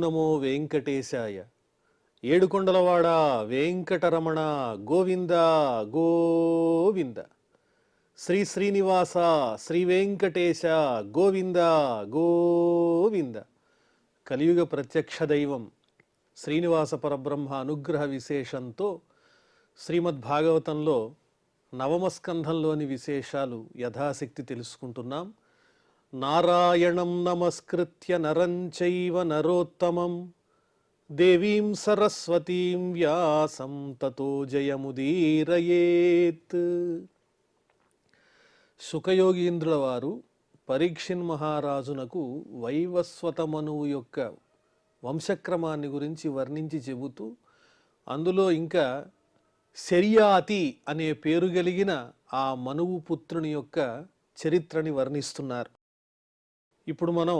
నమో వెంకటేశాయ. ఏడుకొండలవాడ వెంకటరమణ గోవింద గోవింద. శ్రీ శ్రీనివాస శ్రీ వెంకటేశ గోవింద గోవింద. కలియుగ ప్రత్యక్ష దైవం శ్రీనివాస పరబ్రహ్మ అనుగ్రహ విశేషంతో శ్రీమద్భాగవతంలో నవమ స్కంధంలోని విశేషాలు యథాశక్తి తెలుసుకుంటున్నాం. నారాయణం నమస్కృత్య నరం చైవ నరోత్తమం దేవీం సరస్వతీం వ్యాసం తతో జయముదీరయేత్. శుకయోగీంద్రుల వారు పరీక్షిన్ మహారాజునకు వైవస్వత మనువు యొక్క వంశక్రమాన్ని గురించి వర్ణించి చెబుతూ అందులో ఇంకా శర్యాతి అనే పేరు కలిగిన ఆ మనువు పుత్రుని యొక్క చరిత్రని వర్ణిస్తున్నారు. ఇప్పుడు మనం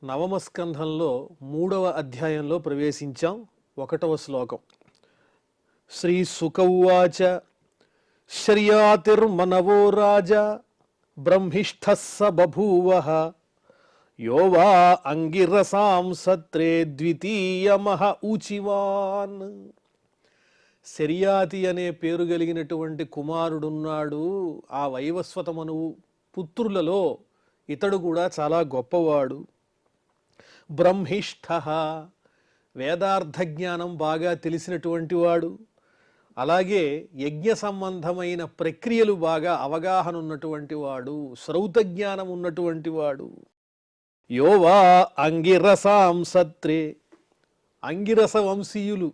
నవమ స్కంధంలో 3వ అధ్యాయంలో ప్రవేశించాం. 1వ శ్లోకం. శ్రీ శుక ఉవాచ శర్యాతిర్మనవో రాజా బ్రహ్మిష్ఠః స బభూవః యో వా అంగిరసాం సత్రే ద్వితీయమః ఊచివాన్. శర్యాతి అనే పేరు కలిగినటువంటి కుమారుడున్నాడు. ఆ వైవస్వత మనువు పుత్రులలో ఇతడు కూడా చాలా గొప్పవాడు. బ్రహ్మిష్ఠ, వేదార్థ జ్ఞానం బాగా తెలిసినటువంటి వాడు. అలాగే యజ్ఞ సంబంధమైన ప్రక్రియలు బాగా అవగాహన ఉన్నటువంటి వాడు. శ్రౌత జ్ఞానం ఉన్నటువంటి వాడు. యోవా అంగిరసాం సత్రే, అంగిరస వంశీయులు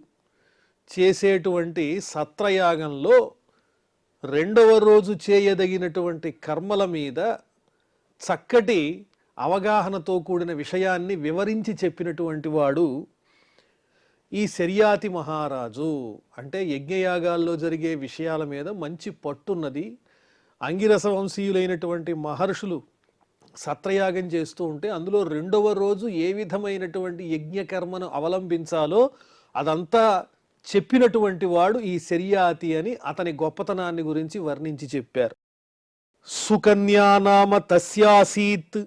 చేసేటువంటి సత్రయాగంలో 2వ రోజు చేయదగినటువంటి కర్మల మీద చక్కటి అవగాహనతో కూడిన విషయాన్ని వివరించి చెప్పినటువంటి వాడు ఈ శర్యాతి మహారాజు. అంటే యజ్ఞయాగాల్లో జరిగే విషయాల మీద మంచి పట్టున్నది. అంగిరస వంశీయులైనటువంటి మహర్షులు సత్రయాగం చేస్తూ ఉంటే అందులో 2వ రోజు ఏ విధమైనటువంటి యజ్ఞకర్మను అవలంబించాలో అదంతా చెప్పినటువంటి వాడు ఈ శర్యాతి అని అతని గొప్పతనాన్ని గురించి వర్ణించి చెప్పారు. సుకన్యా నామ తస్యాసీత్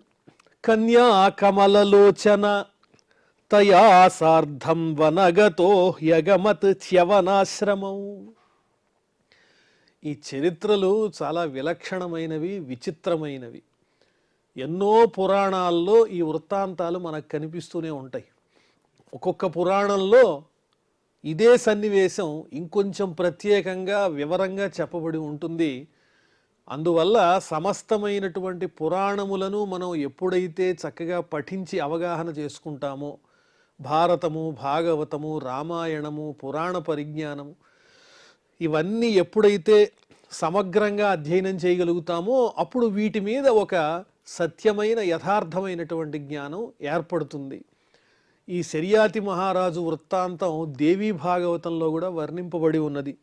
కన్యా కమలలోచన తయా సార్ధం వనగతో యగమత్ చ్యవనాశ్రమం. ఈ చరిత్రలు చాలా విలక్షణమైనవి, విచిత్రమైనవి. ఎన్నో పురాణాల్లో ఈ వృత్తాంతాలు మనకు కనిపిస్తూనే ఉంటాయి. ఒక్కొక్క పురాణంలో ఇదే సన్నివేశం ఇంకొంచెం ప్రత్యేకంగా వివరంగా చెప్పబడి ఉంటుంది. అందువల్ల సమస్తమైనటువంటి పురాణములను మనం ఎప్పుడైతే చక్కగా పఠించి అవగాహన చేసుకుంటామో, భారతము, భాగవతము, రామాయణము, పురాణ పరిజ్ఞానము ఇవన్నీ ఎప్పుడైతే సమగ్రంగా అధ్యయనం చేయగలుగుతామో అప్పుడు వీటి మీద ఒక సత్యమైన యథార్థమైనటువంటి జ్ఞానం ఏర్పడుతుంది. ఈ శర్యాతి మహారాజు వృత్తాంతం దేవీ భాగవతంలో కూడా వర్ణింపబడి ఉన్నది.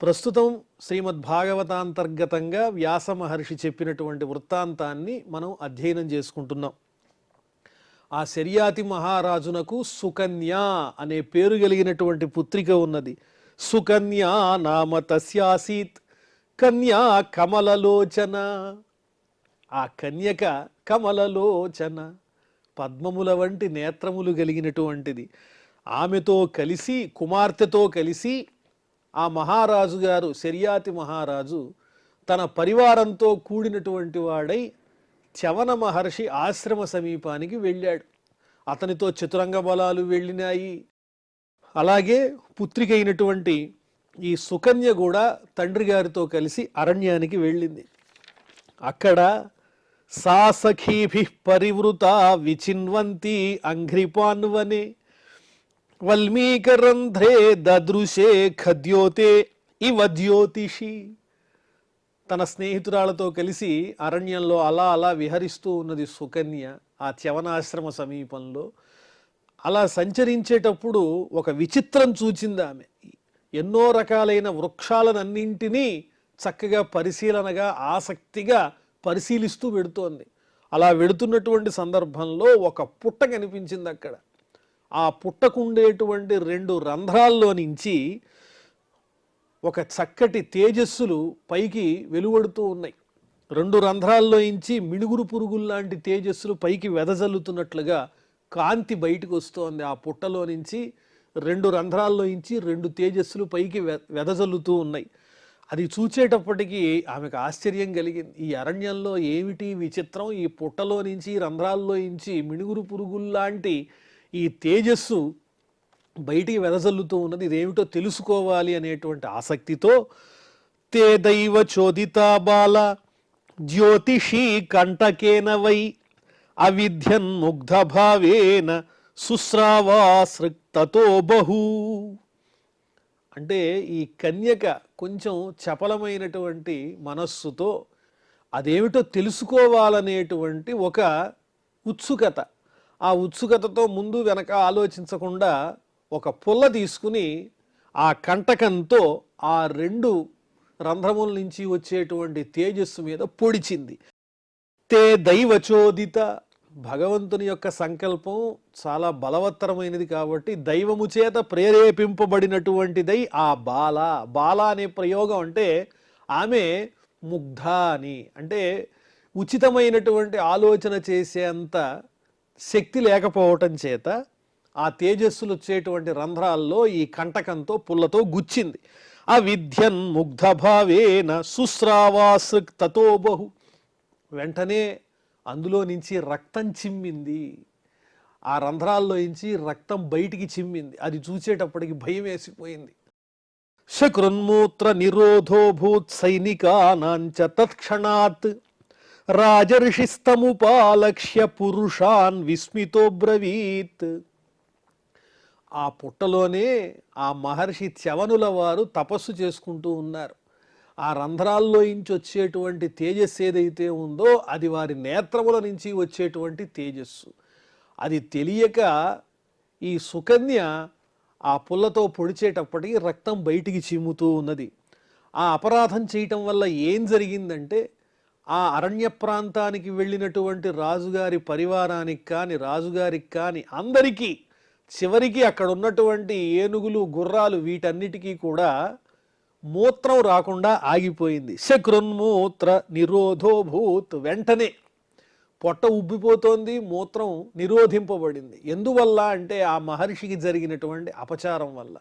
ప్రస్తుతం శ్రీమద్భాగవతాంతర్గతంగా వ్యాస మహర్షి చెప్పినటువంటి వృత్తాంతాన్ని మనం అధ్యయనం చేసుకుంటున్నాం. ఆ శర్యాతి మహారాజునకు సుకన్యా అనే పేరు కలిగినటువంటి పుత్రిక ఉన్నది. సుకన్యా నామ తస్యాసీత్ కన్యా కమలలోచన. ఆ కన్యక కమలలోచన, పద్మముల వంటి నేత్రములు కలిగినటువంటిది. ఆమెతో కలిసి, కుమార్తెతో కలిసి ఆ మహారాజు గారు, శర్యాతి మహారాజు తన పరివారంతో కూడినటువంటి వాడై చ్యవన మహర్షి ఆశ్రమ సమీపానికి వెళ్ళాడు. అతనితో చతురంగ బలాలు వెళ్ళినాయి. అలాగే పుత్రిక అయినటువంటి ఈ సుకన్య కూడా తండ్రి గారితో కలిసి అరణ్యానికి వెళ్ళింది. అక్కడ సా సఖీభిః పరివృత విచిన్వంతి అంఘ్రిపాన్వనే వల్మీకరంధ్రే దదృశే ఖద్యోతే ఇవ జ్యోతిషి. తన స్నేహితురాలతో కలిసి అరణ్యంలో అలా అలా విహరిస్తూ ఉన్నది సుకన్య ఆ చ్యవనాశ్రమ సమీపంలో. అలా సంచరించేటప్పుడు ఒక విచిత్రం చూచింది ఆమె. ఎన్నో రకాలైన వృక్షాలనన్నింటినీ చక్కగా పరిశీలనగా, ఆసక్తిగా పరిశీలిస్తూ వెడుతోంది. అలా వెడుతున్నటువంటి సందర్భంలో ఒక పుట్ట కనిపించింది అక్కడ. ఆ పుట్టకుండేటువంటి 2 రంధ్రాల్లో నుంచి ఒక చక్కటి తేజస్సులు పైకి వెలువడుతూ ఉన్నాయి. 2 రంధ్రాల్లో నుంచి మిణుగురు పురుగుల్లాంటి తేజస్సులు పైకి వెదజల్లుతున్నట్లుగా కాంతి బయటకు వస్తోంది. ఆ పుట్టలో నుంచి 2 రంధ్రాల్లో నుంచి 2 తేజస్సులు పైకి వెదజల్లుతూ ఉన్నాయి. అది చూచేటప్పటికి ఆమెకు ఆశ్చర్యం కలిగింది. ఈ అరణ్యంలో ఏమిటి విచిత్రం? ఈ పుట్టలో నుంచి రంధ్రాల్లో నుంచి మిణుగురు పురుగుల్లాంటి ఈ తేజస్సు బయటికి వెదజల్లుతూ ఉన్నది. ఇదేమిటో తెలుసుకోవాలి అనేటువంటి ఆసక్తితో తే దైవ చోదితా బాల జ్యోతిషీ కంటకేన వై అవిధ్యన్ ముగ్ధ భావేన సుస్రావాసృక్తతో బహు. అంటే ఈ కన్యక కొంచెం చపలమైనటువంటి మనస్సుతో అదేమిటో తెలుసుకోవాలనేటువంటి ఒక ఉత్సుకత, ఆ ఉత్సుకతతో ముందు వెనక ఆలోచించకుండా ఒక పుల్ల తీసుకుని ఆ కంటకంతో ఆ 2 రంధ్రముల నుంచి వచ్చేటువంటి తేజస్సు మీద పొడిచింది. తే దైవచోదిత, భగవంతుని యొక్క సంకల్పం చాలా బలవత్తరమైనది కాబట్టి దైవము చేత ప్రేరేపింపబడినటువంటిదై ఆ బాల. బాల అనే ప్రయోగం అంటే ఆమె ముగ్ధ అని, అంటే ఉచితమైనటువంటి ఆలోచన చేసేంత శక్తి లేకపోవటం చేత ఆ తేజస్సులు వచ్చేటువంటి రంధ్రాల్లో ఈ కంటకంతో పుల్లతో గుచ్చింది. అవిధ్యన్ ముగ్ధ భావేన సుస్రావాసృక్తతో బహు. వెంటనే అందులో నుంచి రక్తం చిమ్మింది. ఆ రంధ్రాల్లో నుంచి రక్తం బయటికి చిమ్మింది. అది చూసేటప్పటికి భయం వేసిపోయింది. శకృన్మూత్ర నిరోధోభూత్ సైనికానాంచ తత్క్షణాత్ రాజర్షిస్తముపాలక్ష్య పురుషాన్ విస్మితో బ్రవీత్. ఆ పుట్టలోనే ఆ మహర్షి చ్యవనుల వారు తపస్సు చేసుకుంటూ ఉన్నారు. ఆ రంధ్రాల్లో నుంచి వచ్చేటువంటి తేజస్సు ఏదైతే ఉందో అది వారి నేత్రముల నుంచి వచ్చేటువంటి తేజస్సు. అది తెలియక ఈ సుకన్య ఆ పుల్లతో పొడిచేటప్పటికి రక్తం బయటికి చిమ్ముతూ ఉన్నది. ఆ అపరాధం చేయటం వల్ల ఏం జరిగిందంటే ఆ అరణ్య ప్రాంతానికి వెళ్ళినటువంటి రాజుగారి పరివారానికి కానీ రాజుగారికి కానీ అందరికీ చివరికి అక్కడ ఉన్నటువంటి ఏనుగులు గుర్రాలు వీటన్నిటికీ కూడా మూత్రం రాకుండా ఆగిపోయింది. శకృన్మూత్ర నిరోధోభూత్. వెంటనే పొట్ట ఉబ్బిపోతోంది, మూత్రం నిరోధింపబడింది. ఎందువల్ల అంటే ఆ మహర్షికి జరిగినటువంటి అపచారం వల్ల.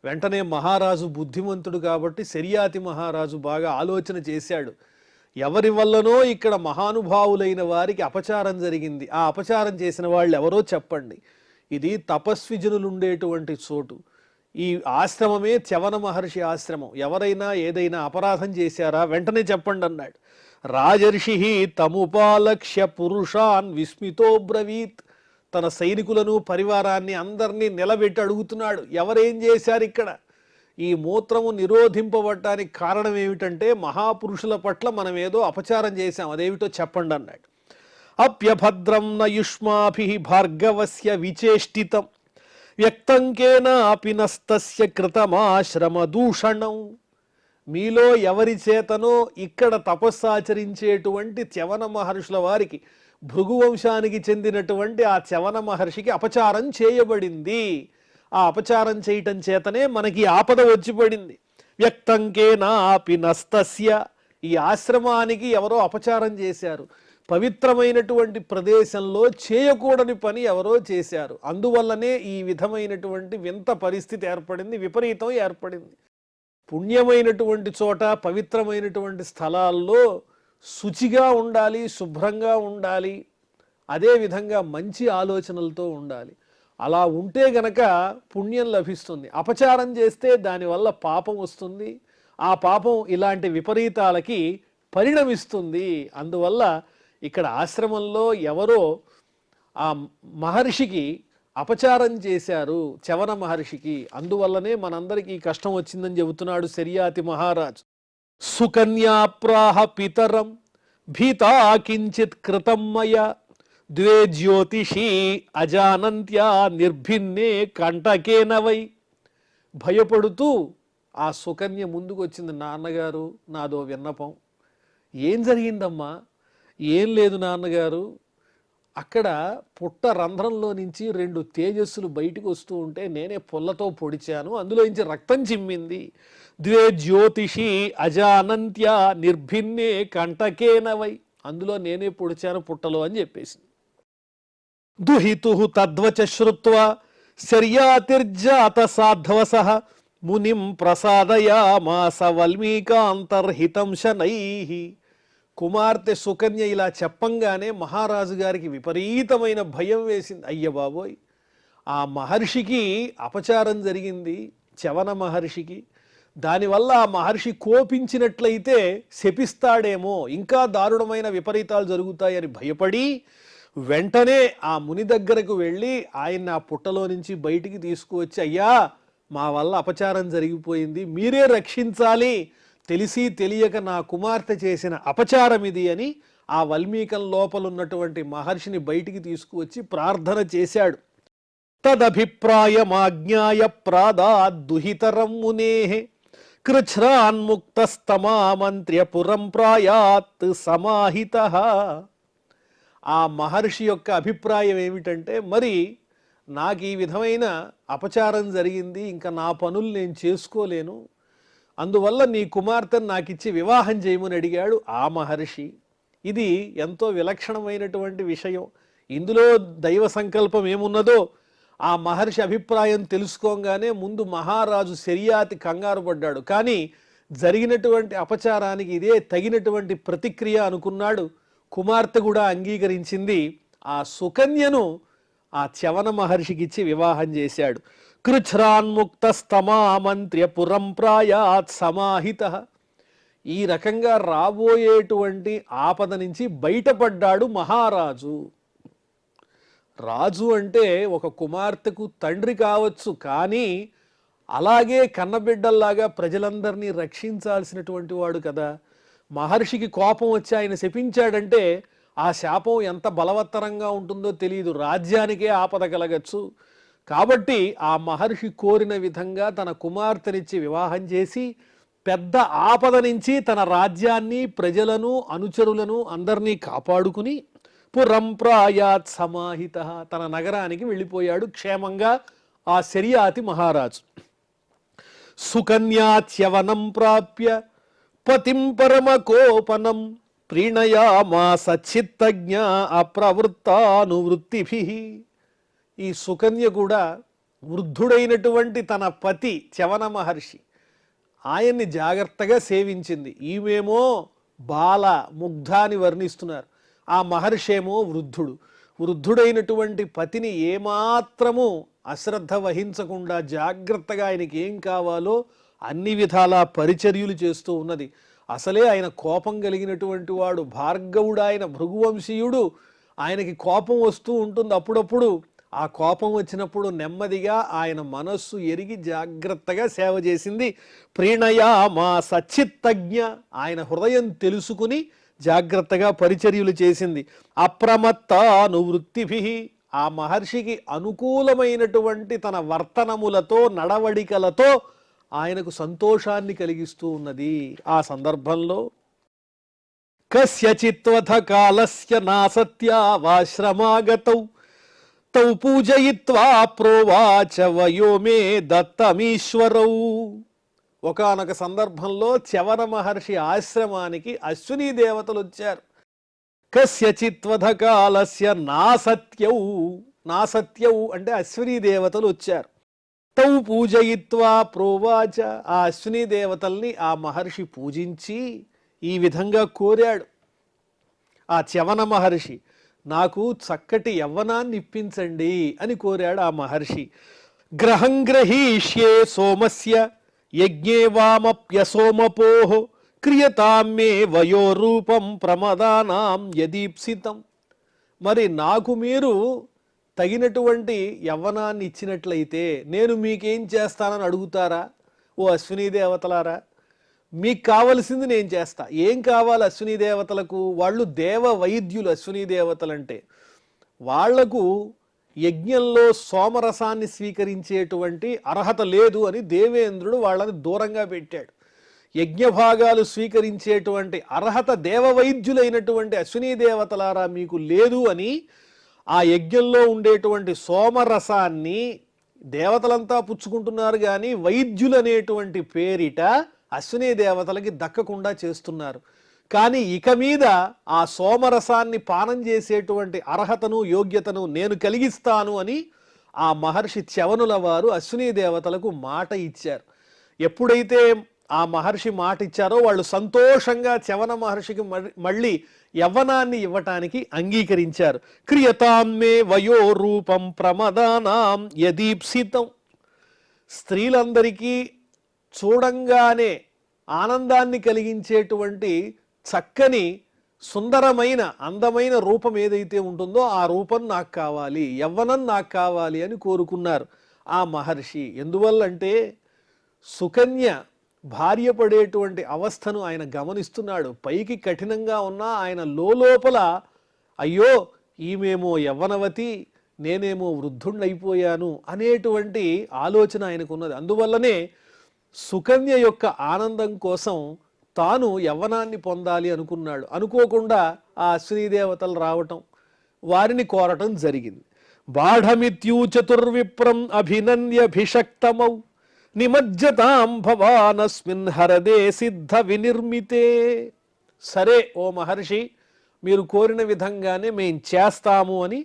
వెంటనే మహారాజు బుద్ధిమంతుడు కాబట్టి శర్యాతి మహారాజు బాగా ఆలోచన చేశాడు. ఎవరి వల్లనో ఇక్కడ మహానుభావులైన వారికి అపచారం జరిగింది. ఆ అపచారం చేసిన వాళ్ళు ఎవరో చెప్పండి. ఇది తపస్విజనులు ఉండేటువంటి చోటు. ఈ ఆశ్రమమే చ్యవన మహర్షి ఆశ్రమం. ఎవరైనా ఏదైనా అపరాధం చేశారా వెంటనే చెప్పండి అన్నాడు. రాజర్షి తముపాలక్ష్య పురుషాన్ విస్మితో బ్రవీత్. తన సైనికులను పరివారాన్ని అందరినీ నిలబెట్టి అడుగుతున్నాడు, ఎవరేం చేశారు ఇక్కడ? ఈ మూత్రము నిరోధింపబడటానికి కారణం ఏమిటంటే మహాపురుషుల పట్ల మనం ఏదో అపచారం చేశాం, అదేమిటో చెప్పండి అన్నాడు. అప్యభద్రం నయుష్మాభి భార్గవస్య విచేష్టితం వ్యక్తం కేనాపి నస్తస్య కృతమాశ్రమ దూషణం. మీలో ఎవరి చేతనో ఇక్కడ తపస్సాచరించేటువంటి చ్యవన మహర్షుల వారికి భృగువంశానికి చెందినటువంటి ఆ చ్యవన మహర్షికి అపచారం చేయబడింది. ఆ అపచారం చేయటం చేతనే మనకి ఆపద వచ్చి పడింది. వ్యక్తం కేనాపి నస్తస్య. ఈ ఆశ్రమానికి ఎవరో అపచారం చేశారు. పవిత్రమైనటువంటి ప్రదేశంలో చేయకూడని పని ఎవరో చేశారు. అందువల్లనే ఈ విధమైనటువంటి వింత పరిస్థితి ఏర్పడింది, విపరీతం ఏర్పడింది. పుణ్యమైనటువంటి చోట పవిత్రమైనటువంటి స్థలాల్లో శుచిగా ఉండాలి, శుభ్రంగా ఉండాలి, అదేవిధంగా మంచి ఆలోచనలతో ఉండాలి. అలా ఉంటే గనక పుణ్యం లభిస్తుంది. అపచారం చేస్తే దానివల్ల పాపం వస్తుంది. ఆ పాపం ఇలాంటి విపరీతాలకి పరిణమిస్తుంది. అందువల్ల ఇక్కడ ఆశ్రమంలో ఎవరో ఆ మహర్షికి అపచారం చేశారు, చ్యవన మహర్షికి. అందువల్లనే మనందరికీ కష్టం వచ్చిందని చెబుతున్నాడు శర్యాతి మహారాజ్. సుకన్యాప్రాహ పితరం భీతా కించిత్ కృతం మయ ద్వే జ్యోతిషీ అజానంత్యా నిర్భిన్నే కంటకేన వై. భయపడుతూ ఆ సుకన్య ముందుకు వచ్చింది. నాన్నగారు, నాదో విన్నపం. ఏం జరిగిందమ్మా? ఏం లేదు నాన్నగారు, అక్కడ పుట్ట రంధ్రంలో నుంచి 2 తేజస్సులు బయటకు వస్తూ ఉంటే నేనే పుల్లతో పొడిచాను, అందులో నుంచి రక్తం చిమ్మింది. ద్వే జ్యోతిషి అజానంత్య నిర్భిన్నే కంటకేన వై. అందులో నేనే పొడిచాను పుట్టలో అని చెప్పేసి. దుహితుః తద్వచ శ్రుత్వా శర్యాతిర్జాత సాధ్వసః మునిం ప్రసాదయామాస వల్మీకాంతర్హితం శనైః. కుమార్తె సుకన్య ఇలా చెప్పంగానే మహారాజు గారికి విపరీతమైన భయం వేసింది. అయ్య బాబోయ్, ఆ మహర్షికి అపచారం జరిగింది, చవన మహర్షికి. దానివల్ల ఆ మహర్షి కోపించినట్లయితే శపిస్తాడేమో, ఇంకా దారుణమైన విపరీతాలు జరుగుతాయని భయపడి వెంటనే ఆ ముని దగ్గరకు వెళ్ళి ఆయన ఆ పుట్టలో నుంచి బయటికి తీసుకువచ్చి, అయ్యా మా వల్ల అపచారం జరిగిపోయింది, మీరే రక్షించాలి, తెలిసి తెలియక నా కుమార్తె చేసిన అపచారం ఇది అని ఆ వల్మీకం లోపలున్నటువంటి మహర్షిని బయటికి తీసుకువచ్చి ప్రార్థన చేశాడు. తదభిప్రాయమాజ్ఞాయ ప్రాదాద్దుహితరం మునేః కృచ్ఛ్రాన్ముక్తస్తమామంత్ర్య పురం ప్రాయాత్ సమాహితః. ఆ మహర్షి యొక్క అభిప్రాయం ఏమిటంటే, మరి నాకు ఈ విధమైన అపచారం జరిగింది, ఇంకా నా పనులు నేను చేసుకోలేను, అందువల్ల నీ కుమార్తెను నాకిచ్చి వివాహం చేయమని అడిగాడు ఆ మహర్షి. ఇది ఎంతో విలక్షణమైనటువంటి విషయం. ఇందులో దైవ సంకల్పం ఏమున్నదో ఆ మహర్షి అభిప్రాయం తెలుసుకోగానే ముందు మహారాజు శర్యాతి కంగారు పడ్డాడు. కానీ జరిగినటువంటి అపచారానికి ఇదే తగినటువంటి ప్రతిక్రియ అనుకున్నాడు. కుమార్తె కూడా అంగీకరించింది. ఆ సుకన్యను ఆ చవన మహర్షికిచ్చి వివాహం చేశాడు. కృచ్ఛ్రాన్ముక్తస్తమామంత్ర్య పురం ప్రాయాత్ సమాహితః. ఈ రకంగా రాబోయేటువంటి ఆపద నుంచి బయటపడ్డాడు మహారాజు. రాజు అంటే ఒక కుమార్తెకు తండ్రి కావచ్చు, కానీ అలాగే కన్నబిడ్డల్లాగా ప్రజలందరినీ రక్షించాల్సినటువంటి వాడు కదా. మహర్షికి కోపం వచ్చి ఆయన శపించాడంటే ఆ శాపం ఎంత బలవత్తరంగా ఉంటుందో తెలియదు, రాజ్యానికే ఆపద కలగచ్చు. కాబట్టి ఆ మహర్షి కోరిన విధంగా తన కుమార్తెనిచ్చి వివాహం చేసి పెద్ద ఆపద నుంచి తన రాజ్యాన్ని, ప్రజలను, అనుచరులను అందరినీ కాపాడుకుని పురం ప్రాయాత్ సమాహితః, తన నగరానికి వెళ్ళిపోయాడు క్షేమంగా ఆ శర్యాతి మహారాజు. సుకన్యాచ్యవనం ప్రాప్య పతిం పరమకోపనం ప్రీణయామాస చిత్తజ్ఞ అప్రవృత్తానువృత్తిభిః. ఈ సుకన్య కూడా వృద్ధుడైనటువంటి తన పతి చవన మహర్షి ఆయన్ని జాగ్రత్తగా సేవించింది. ఈమెమో బాల ముగ్ధ అని వర్ణిస్తున్నారు. ఆ మహర్షి ఏమో వృద్ధుడైనటువంటి పతిని ఏమాత్రము అశ్రద్ధ వహించకుండా జాగ్రత్తగా ఆయనకి ఏం కావాలో అన్ని విధాలా పరిచర్యలు చేస్తూ ఉన్నది. అసలే ఆయన కోపం కలిగినటువంటి వాడు, భార్గవుడు, ఆయన భృగువంశీయుడు. ఆయనకి కోపం వస్తూ ఉంటుంది అప్పుడప్పుడు. ఆ కోపం వచ్చినప్పుడు నెమ్మదిగా ఆయన మనస్సు ఎరిగి జాగ్రత్తగా సేవ చేసింది. ప్రీణయామాస చిత్తజ్ఞ, ఆయన హృదయం తెలుసుకుని జాగ్రత్తగా పరిచర్యలు చేసింది. అప్రమత్తానువృత్తిభిః, ఆ మహర్షికి అనుకూలమైనటువంటి తన వర్తనములతో, నడవడికలతో ఆయనకు సంతోషాన్ని కలిగిస్తూ ఉన్నది. ఆ సందర్భంలో కస్యచిత్వథ కాలస్య నాసత్యావాశ్రమాగతౌ తౌ పూజయిత్వా ప్రోవాచ వయో మే దత్తమీశ్వరౌ. ఒకానొక సందర్భంలో చవన మహర్షి ఆశ్రమానికి అశ్విని దేవతలు వచ్చారు. కస్యచిత్వథ కాలస్య నాసత్యౌ అంటే అశ్విని దేవతలు వచ్చారు. తౌ పూజయిత్వా ప్రోవాచ, ఆ అశ్విని దేవతల్ని ఆ మహర్షి పూజించి ఈ విధంగా కోరాడు. ఆ చవన మహర్షి, నాకు చక్కటి యవ్వనాన్ని ఇప్పించండి అని కోరాడు ఆ మహర్షి. గ్రహం గ్రహీష్యే సోమస్య యజ్ఞే వామప్యసోమపోః క్రియతాం మే వయోరూపం ప్రమదానాం యదీప్సితం. మరి నాకు మీరు తగినటువంటి యవ్వనాన్ని ఇచ్చినట్లయితే నేను మీకేం చేస్తానని అడుగుతారా ఓ అశ్విని దేవతలారా? మీకు కావలసింది నేను చేస్తా. ఏం కావాలి అశ్విని దేవతలకు? వాళ్ళు దేవ వైద్యులు. అశ్విని దేవతలంటే వాళ్లకు యజ్ఞంలో సోమరసాన్ని స్వీకరించేటువంటి అర్హత లేదు అని దేవేంద్రుడు వాళ్ళని దూరంగా పెట్టాడు. యజ్ఞభాగాలు స్వీకరించేటువంటి అర్హత దేవవైద్యులైనటువంటి అశ్విని దేవతలారా మీకు లేదు అని ఆ యజ్ఞంలో ఉండేటువంటి సోమరసాన్ని దేవతలంతా పుచ్చుకుంటున్నారు, కానీ వైద్యులు అనేటువంటి పేరిట అశ్విని దేవతలకి దక్కకుండా చేస్తున్నారు. కానీ ఇక మీద ఆ సోమరసాన్ని పానం చేసేటువంటి అర్హతను యోగ్యతను నేను కలిగిస్తాను అని ఆ మహర్షి చ్యవనుల వారు అశ్విని దేవతలకు మాట ఇచ్చారు. ఎప్పుడైతే ఆ మహర్షి మాట ఇచ్చారో వాళ్ళు సంతోషంగా చ్యవన మహర్షికి మళ్ళీ యవ్వనాన్ని ఇవ్వటానికి అంగీకరించారు. క్రియతామ్మే వయో రూపం ప్రమదానాం యదీప్సితం. స్త్రీలందరికీ చూడంగానే ఆనందాన్ని కలిగించేటువంటి చక్కని సుందరమైన అందమైన రూపం ఏదైతే ఉంటుందో ఆ రూపం నాకు కావాలి, యవ్వనం నాకు కావాలి అని కోరుకున్నారు ఆ మహర్షి. ఎందువల్లంటే సుకన్య భార్య పడేటువంటి అవస్థను ఆయన గమనిస్తున్నాడు. పైకి కఠినంగా ఉన్నా ఆయన లోపల అయ్యో ఈమెమో యవ్వనవతి, నేనేమో వృద్ధుణ్ణైపోయాను అనేటువంటి ఆలోచన ఆయనకున్నది. అందువల్లనే సుకన్య యొక్క ఆనందం కోసం తాను యవ్వనాన్ని పొందాలి అనుకున్నాడు. అనుకోకుండా ఆ అశ్విని దేవతలు రావటం, వారిని కోరటం జరిగింది. బాఢమిత్యూ చతుర్విప్రం అభినన్యభిషక్తమౌ నిమజ్జతాం భవానస్మిన్ హరదే సిద్ధ వినిర్మితే. సరే ఓ మహర్షి, మీరు కోరిన విధంగానే మేం చేస్తాము అని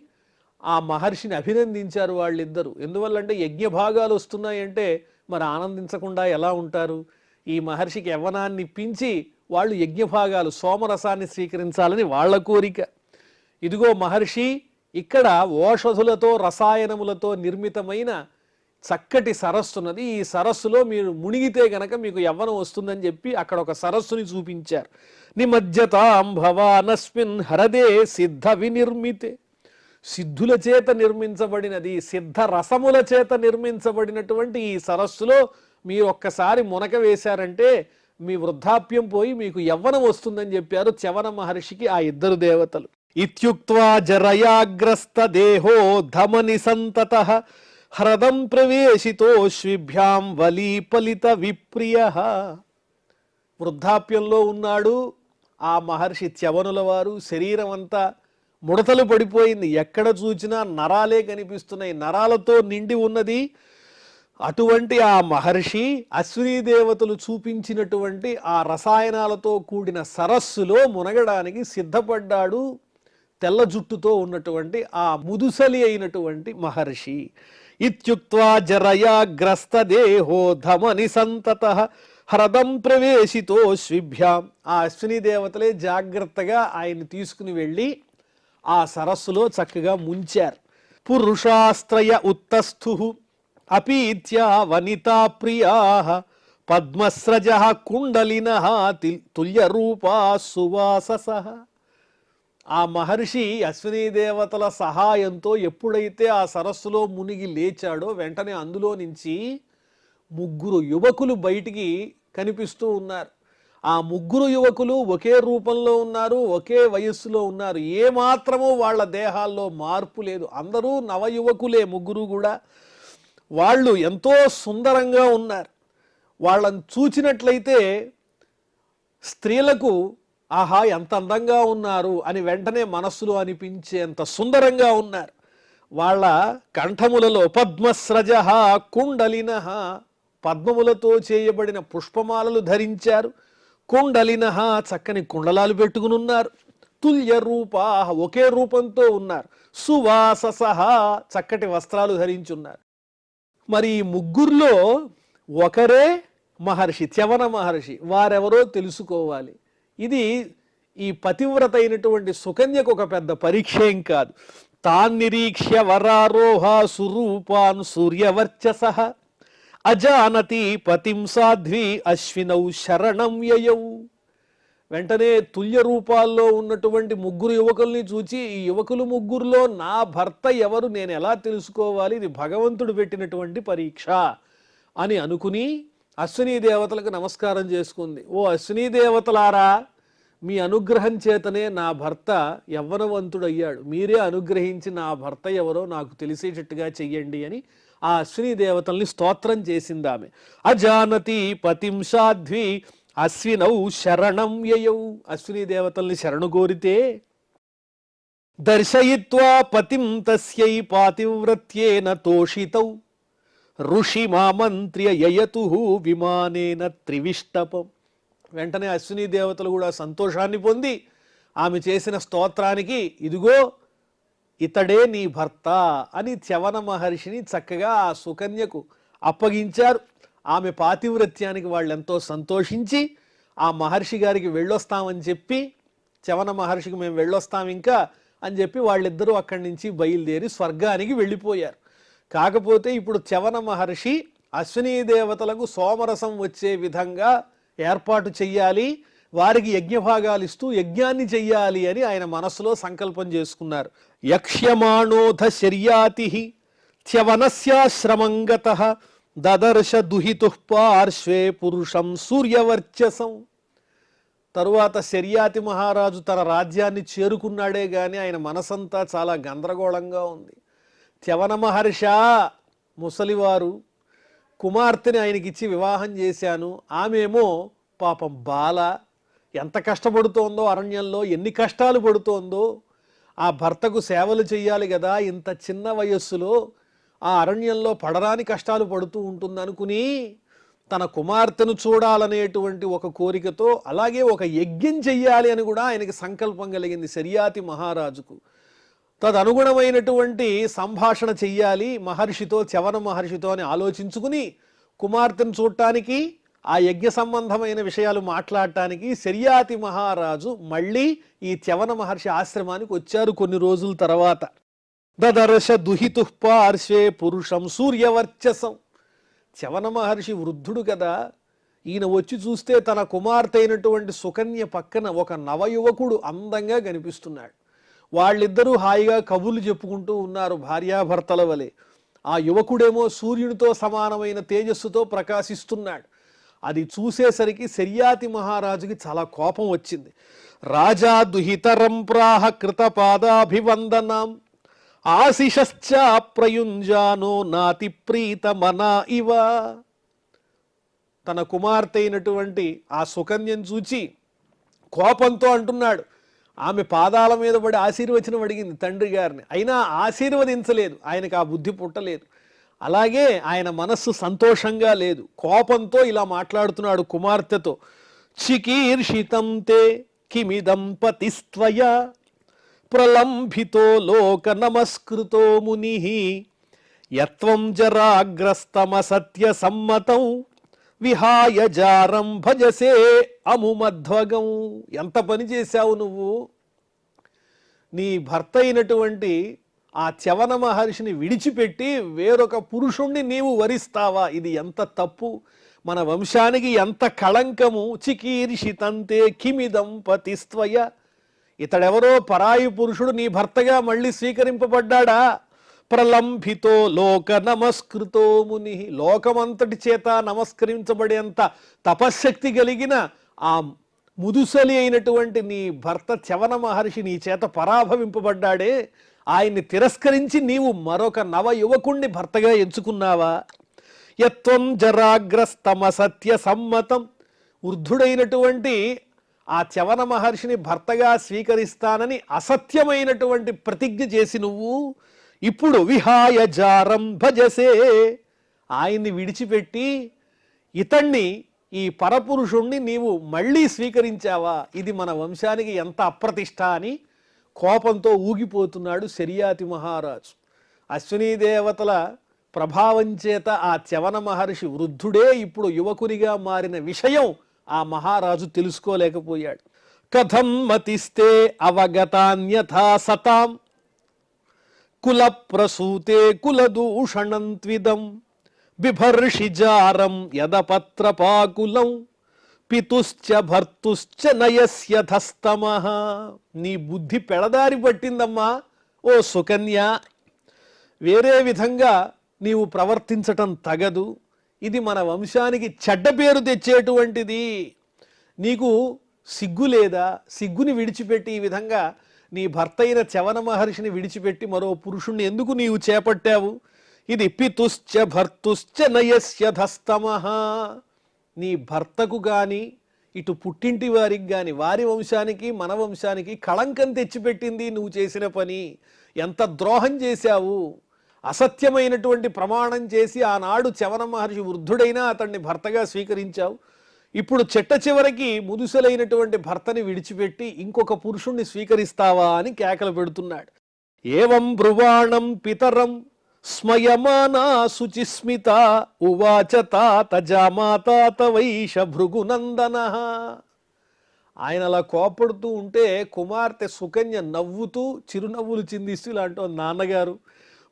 ఆ మహర్షిని అభినందించారు వాళ్ళిద్దరూ. ఎందువల్లంటే యజ్ఞభాగాలు వస్తున్నాయంటే మరి ఆనందించకుండా ఎలా ఉంటారు? ఈ మహర్షికి యవ్వనాన్ని ఇప్పించి వాళ్ళు యజ్ఞభాగాలు సోమరసాన్ని స్వీకరించాలని వాళ్ళ కోరిక. ఇదిగో మహర్షి, ఇక్కడ ఓషధులతో రసాయనములతో నిర్మితమైన చక్కటి సరస్సు ఉన్నది. ఈ సరస్సులో మీరు మునిగితే గనక మీకు యవ్వనం వస్తుందని చెప్పి అక్కడ ఒక సరస్సుని చూపించారు. నిమజ్జతాం భవానస్మిన్ హరదే సిద్ధ వినిర్మితే. సిద్ధుల చేత నిర్మించబడినది, సిద్ధ రసముల చేత నిర్మించబడినటువంటి ఈ సరస్సులో మీరు ఒక్కసారి మునక వేశారంటే మీ వృద్ధాప్యం పోయి మీకు యవ్వనం వస్తుందని చెప్పారు చ్యవన మహర్షికి ఆ ఇద్దరు దేవతలు. ఇత్యుక్త్వా జరయాగ్రస్త దేహో ధమని సంతతః హ్రదం ప్రవేశితోశ్విభ్యాం వలీపలిత విప్రియః. వృద్ధాప్యంలో ఉన్నాడు ఆ మహర్షి చ్యవనుల వారు. శరీరం అంతా ముడతలు పడిపోయింది, ఎక్కడ చూచినా నరాలే కనిపిస్తున్నాయి, నరాలతో నిండి ఉన్నది. అటువంటి ఆ మహర్షి అశ్విని దేవతలు చూపించినటువంటి ఆ రసాయనాలతో కూడిన సరస్సులో మునగడానికి సిద్ధపడ్డాడు తెల్ల జుట్టుతో ఉన్నటువంటి ఆ ముదుసలి అయినటువంటి మహర్షి. ఇత్యుక్త్వా జరయాగ్రస్త దేహో ధమని సంతతః హ్రదం ప్రవేశితోశ్విభ్యాం. ఆ అశ్విని దేవతలే జాగ్రత్తగా ఆయన్ని తీసుకుని వెళ్ళి ఆ సరస్సులో చక్కగా ముంచారు. పురుషాస్త్రయ ఉత్తస్థు అపీత్యా వనితా ప్రియా పద్మస్రజ కుండలిన తుల్యరూపా సువాససః. ఆ మహర్షి అశ్విని దేవతల సహాయంతో ఎప్పుడైతే ఆ సరస్సులో మునిగి లేచాడో వెంటనే అందులో నుంచి 3 యువకులు బయటికి కనిపిస్తూ ఉన్నారు. ఆ 3 యువకులు ఒకే రూపంలో ఉన్నారు, ఒకే వయస్సులో ఉన్నారు. ఏమాత్రమూ వాళ్ళ దేహాల్లో మార్పు లేదు. అందరూ నవయువకులే 3 కూడా. వాళ్ళు ఎంతో సుందరంగా ఉన్నారు. వాళ్ళని చూచినట్లయితే స్త్రీలకు ఆహా ఎంత అందంగా ఉన్నారు అని వెంటనే మనస్సులో అనిపించేంత సుందరంగా ఉన్నారు. వాళ్ళ కంఠములలో పద్మస్రజ కుండలిన, పద్మములతో చేయబడిన పుష్పమాలలు ధరించారు. కుండలిన, చక్కని కుండలాలు పెట్టుకుని ఉన్నారు. తుల్య రూపా, ఒకే రూపంతో ఉన్నారు. సువాసస, చక్కటి వస్త్రాలు ధరించున్నారు. మరి ఈ 3లో ఒకరే మహర్షి, చ్యవన మహర్షి. వారెవరో తెలుసుకోవాలి. ఇది ఈ పతివ్రత అయినటువంటి సుకన్యకు ఒక పెద్ద పరీక్షేం కాదు. తాన్నిరీక్ష్య వరారోహ సురూపాన్ సూర్యవర్చసః అజానతి పతిం సాధ్వి అశ్వినౌ శరణం యయౌ. వెంటనే తుల్య రూపాల్లో ఉన్నటువంటి 3 యువకుల్ని చూచి ఈ యువకులు 3లో నా భర్త ఎవరు నేను ఎలా తెలుసుకోవాలి, ఇది భగవంతుడు పెట్టినటువంటి పరీక్ష అని అనుకుని అశ్విని దేవతలకు నమస్కారం చేసుకుంది. ఓ అశ్విని దేవతలారా, మీ అనుగ్రహం చేతనే నా భర్త యవ్వనవంతుడయ్యాడు. మీరే అనుగ్రహించి నా భర్త ఎవరో నాకు తెలిసేటట్టుగా చెయ్యండి అని ఆ అశ్విని దేవతల్ని స్తోత్రం చేసింది ఆమె. అజానతి పతిం సాధ్వి అశ్వినౌ శరణం యయౌ. అశ్విని దేవతల్ని శరణు కోరితే దర్శయిత్వా పతిం తస్యై పాతివ్రత్యేన తోషితౌ ఋషి మామంత్ర్య యయతు విమానేన త్రివిష్టపం. వెంటనే అశ్విని దేవతలు కూడా సంతోషాన్ని పొంది ఆమె చేసిన స్తోత్రానికి ఇదిగో ఇతడే నీ భర్త అని చ్యవన మహర్షిని చక్కగా ఆ సుకన్యకు అప్పగించారు. ఆమె పాతివ్రత్యానికి వాళ్ళు ఎంతో సంతోషించి ఆ మహర్షి గారికి వెళ్ళొస్తామని చెప్పి, చ్యవన మహర్షికి మేము వెళ్ళొస్తాం ఇంకా అని చెప్పి వాళ్ళిద్దరూ అక్కడి నుంచి బయలుదేరి స్వర్గానికి వెళ్ళిపోయారు. కాకపోతే ఇప్పుడు చ్యవన మహర్షి అశ్విని దేవతలకు సోమరసం వచ్చే విధంగా ఏర్పాటు చెయ్యాలి, వారికి యజ్ఞభాగాలు ఇస్తూ యజ్ఞాన్ని చెయ్యాలి అని ఆయన మనసులో సంకల్పం చేసుకున్నారు. యక్ష్యమాణోధ శర్యాతి చ్యవనస్యాశ్రమంగతః దదర్శ దుహితుః పార్శ్వే పురుషం సూర్యవర్చసం. తరువాత శర్యాతి మహారాజు తన రాజ్యాన్ని చేరుకున్నాడే గాని ఆయన మనసంతా చాలా గందరగోళంగా ఉంది. చ్యవన మహర్ష, ముసలివారు, కుమార్తెని ఆయనకిచ్చి వివాహం చేశాను, ఆమెమో పాపం బాల, ఎంత కష్టపడుతోందో అరణ్యంలో, ఎన్ని కష్టాలు పడుతోందో, ఆ భర్తకు సేవలు చెయ్యాలి కదా, ఇంత చిన్న వయస్సులో ఆ అరణ్యంలో పడరాని కష్టాలు పడుతూ ఉంటుందనుకుని తన కుమార్తెను చూడాలనేటువంటి ఒక కోరికతో, అలాగే ఒక యజ్ఞం చెయ్యాలి అని కూడా ఆయనకి సంకల్పం కలిగింది శర్యాతి మహారాజుకు. తదనుగుణమైనటువంటి సంభాషణ చెయ్యాలి మహర్షితో, చ్యవన మహర్షితో అని ఆలోచించుకుని కుమార్తెను చూడటానికి, ఆ యజ్ఞ సంబంధమైన విషయాలు మాట్లాడటానికి శర్యాతి మహారాజు మళ్ళీ ఈ చ్యవన మహర్షి ఆశ్రమానికి వచ్చారు కొన్ని రోజుల తర్వాత. దదర్శ దుహితుః పార్శ్వే పురుషం సూర్యవర్చసం. చ్యవన మహర్షి వృద్ధుడు కదా, ఈయన వచ్చి చూస్తే తన కుమార్తె అయినటువంటి సుకన్య పక్కన ఒక నవయువకుడు అందంగా కనిపిస్తున్నాడు. వాళ్ళిద్దరూ హాయిగా కబుర్లు చెప్పుకుంటూ ఉన్నారు భార్యాభర్తల వలె. ఆ యువకుడేమో సూర్యునితో సమానమైన తేజస్సుతో ప్రకాశిస్తున్నాడు. అది చూసేసరికి శర్యాతి మహారాజుకి చాలా కోపం వచ్చింది. రాజా దుహితరం ప్రాహ కృతపాదాభివందనం ఆశిషశ్చ ప్రయుంజానో నాతి ప్రీతమనా ఇవ. తన కుమార్తె అయినటువంటి ఆ సుకన్యను చూచి కోపంతో అంటున్నాడు. ఆమె పాదాల మీద పడి ఆశీర్వచనం అడిగింది తండ్రి గారిని, అయినా ఆశీర్వదించలేదు, ఆయనకు ఆ బుద్ధి పుట్టలేదు. అలాగే ఆయన మనస్సు సంతోషంగా లేదు, కోపంతో ఇలా మాట్లాడుతున్నాడు కుమార్తెతో. చికీర్షితం తే కిమిదం పతిస్త్వయ ప్రలంభితో లోక నమస్కృతో ముని యత్వం జరాగ్రస్తమ సత్య సమ్మతం విహాయ జారం భజసే అముమధ్వగం. ఎంత పని చేశావు నువ్వు, నీ భర్త అయినటువంటి ఆ చ్యవన మహర్షిని విడిచిపెట్టి వేరొక పురుషుణ్ణి నీవు వరిస్తావా, ఇది ఎంత తప్పు, మన వంశానికి ఎంత కళంకము. చికీర్షితంతే కిమిదం పతిస్త్వయ. ఇతడెవరో పరాయి పురుషుడు నీ భర్తగా మళ్ళీ స్వీకరింపబడ్డా. ప్రలంభితో లోక నమస్కృతో ముని. లోకమంతటి చేత నమస్కరించబడేంత తపశ్శక్తి కలిగిన ఆ ముదుసలి అయినటువంటి నీ భర్త చ్యవన మహర్షి నీ చేత పరాభవింపబడ్డాడే, ఆయన్ని తిరస్కరించి నీవు మరొక నవ యువకుణ్ణి భర్తగా ఎంచుకున్నావా. యత్వం జరాగ్రస్తమ సత్య సమ్మతం. వృద్ధుడైనటువంటి ఆ చ్యవన మహర్షిని భర్తగా స్వీకరిస్తానని అసత్యమైనటువంటి ప్రతిజ్ఞ చేసి నువ్వు ఇప్పుడు విహాయ జారం భజసే, ఆయన్ని విడిచిపెట్టి ఇతన్ని, ఈ పరపురుషుణ్ణి నీవు మళ్ళీ స్వీకరించావా, ఇది మన వంశానికి ఎంత అప్రతిష్ట అని కోపంతో ఊగిపోతున్నాడు శర్యాతి మహారాజు. అశ్వినీ దేవతల ప్రభావం చేత ఆ చ్యవన మహర్షి వృద్ధుడే ఇప్పుడు యువకునిగా మారిన విషయం ఆ మహారాజు తెలుసుకోలేకపోయాడు. కథం మతిస్తే అవగతాన్యథా సతాం కుల ప్రసూతే కులదూషణం త్విదం బిభర్షిజారం యదపత్రపాకులం పితుశ్చ భర్తుశ్చ నయస్యధస్తమః. నీ బుద్ధి పెడదారి పట్టిందమ్మా ఓ సుకన్య, వేరే విధంగా నీవు ప్రవర్తించటం తగదు, ఇది మన వంశానికి చెడ్డ పేరు తెచ్చేటువంటిది. నీకు సిగ్గు లేదా, సిగ్గుని విడిచిపెట్టి ఈ విధంగా నీ భర్త అయిన చ్యవన మహర్షిని విడిచిపెట్టి మరో పురుషుణ్ణి ఎందుకు నీవు చేపట్టావు. ఇది పితుశ్చ భర్తుశ్చ నయస్యధస్తమః. నీ భర్తకు కానీ ఇటు పుట్టింటి వారికి కానీ వారి వంశానికి మన వంశానికి కళంకం తెచ్చిపెట్టింది నువ్వు చేసిన పని. ఎంత ద్రోహం చేశావు, అసత్యమైనటువంటి ప్రమాణం చేసి ఆనాడు చ్యవన మహర్షి వృద్ధుడైనా అతన్ని భర్తగా స్వీకరించావు. ఇప్పుడు చిట్ట చివరికి ముదుసలైనటువంటి భర్తని విడిచిపెట్టి ఇంకొక పురుషుణ్ణి స్వీకరిస్తావా అని కేకలు పెడుతున్నాడు. ఏవం బ్రువాణం పితరం స్మయమానా శుచిస్మిత ఉవాచ తాత జామాతాత వైష భృగునందన. ఆయన అలా కోపడుతూ ఉంటే కుమార్తె సుకన్య నవ్వుతూ చిరునవ్వులు చిందిస్తూ ఇలా అంటూ, నాన్నగారు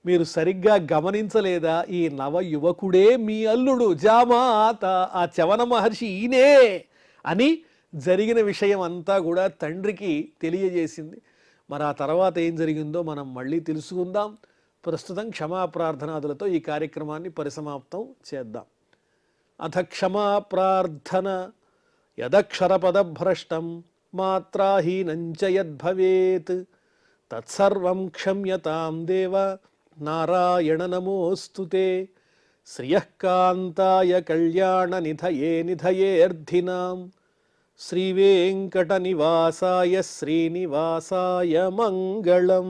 మీరు సరిగ్గా గమనించలేదా, ఈ నవ యువకుడే మీ అల్లుడు జామాత, ఆ చవన మహర్షి ఈయనే అని జరిగిన విషయం అంతా కూడా తండ్రికి తెలియజేసింది. మరి ఆ తర్వాత ఏం జరిగిందో మనం మళ్ళీ తెలుసుకుందాం. ప్రస్తుతం క్షమాప్రార్థనాదులతో ఈ కార్యక్రమాన్ని పరిసమాప్తం చేద్దాం. అథ క్షమాప్రార్థన. యదక్షరపదభ్రష్టం మాత్రాహీనంచ యద్భవేత్ తత్సర్వం క్షమ్యతాం దేవ నారాయణ నమోస్తుతే. శ్రియఃకాంతాయ కళ్యాణ నిధయే నిధయేర్థినాం శ్రీవేంకట నివాసాయ శ్రీనివాసాయ మంగళం.